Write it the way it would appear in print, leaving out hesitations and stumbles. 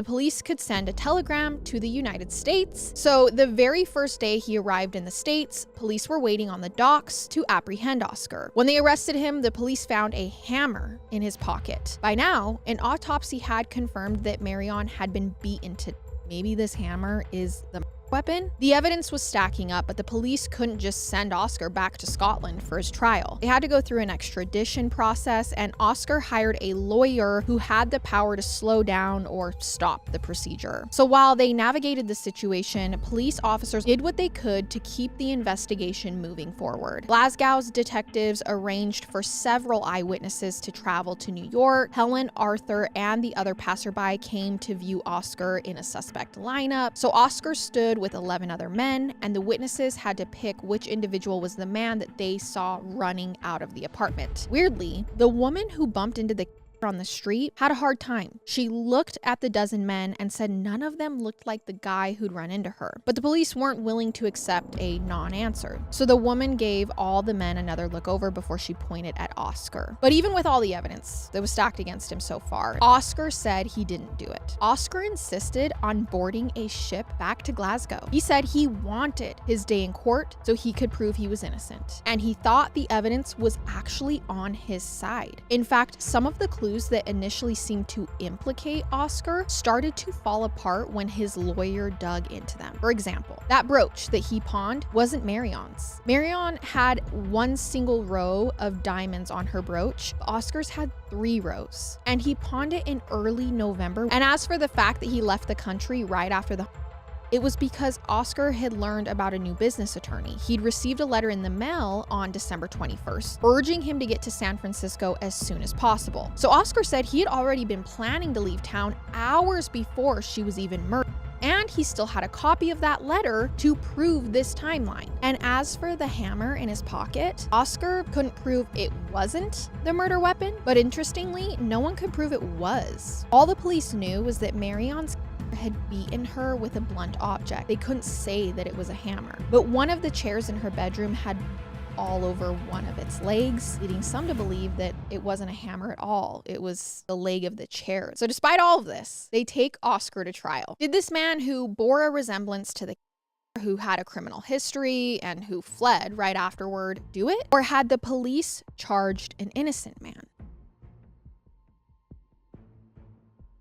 police could send a telegram to the United States. So the very first day he arrived in the States, police were waiting on the docks to apprehend Oscar. When they arrested him, the police found a hammer in his pocket. By now, an autopsy had confirmed that Marion had been beaten to death. Maybe this hammer is the weapon? The evidence was stacking up, but the police couldn't just send Oscar back to Scotland for his trial. They had to go through an extradition process, and Oscar hired a lawyer who had the power to slow down or stop the procedure. So while they navigated the situation, police officers did what they could to keep the investigation moving forward. Glasgow's detectives arranged for several eyewitnesses to travel to New York. Helen, Arthur, and the other passerby came to view Oscar in a suspect lineup. So Oscar stood with 11 other men, and the witnesses had to pick which individual was the man that they saw running out of the apartment. Weirdly, the woman who bumped into the on the street had a hard time. She looked at the dozen men and said none of them looked like the guy who'd run into her. But the police weren't willing to accept a non-answer. So the woman gave all the men another look over before she pointed at Oscar. But even with all the evidence that was stacked against him so far, Oscar said he didn't do it. Oscar insisted on boarding a ship back to Glasgow. He said he wanted his day in court so he could prove he was innocent. And he thought the evidence was actually on his side. In fact, some of the clues that initially seemed to implicate Oscar started to fall apart when his lawyer dug into them. For example, that brooch that he pawned wasn't Marion's. Marion had one single row of diamonds on her brooch. Oscar's had 3 rows, and he pawned it in early November. And as for the fact that he left the country right after the it was because Oscar had learned about a new business attorney. He'd received a letter in the mail on December 21st, urging him to get to San Francisco as soon as possible. So Oscar said he had already been planning to leave town hours before she was even murdered. And he still had a copy of that letter to prove this timeline. And as for the hammer in his pocket, Oscar couldn't prove it wasn't the murder weapon, but interestingly, no one could prove it was. All the police knew was that Marion's had beaten her with a blunt object. They couldn't say that it was a hammer. But one of the chairs in her bedroom had all over one of its legs, leading some to believe that it wasn't a hammer at all. It was the leg of the chair. So despite all of this, they take Oscar to trial. Did this man who bore a resemblance to the who had a criminal history and who fled right afterward do it? Or had the police charged an innocent man?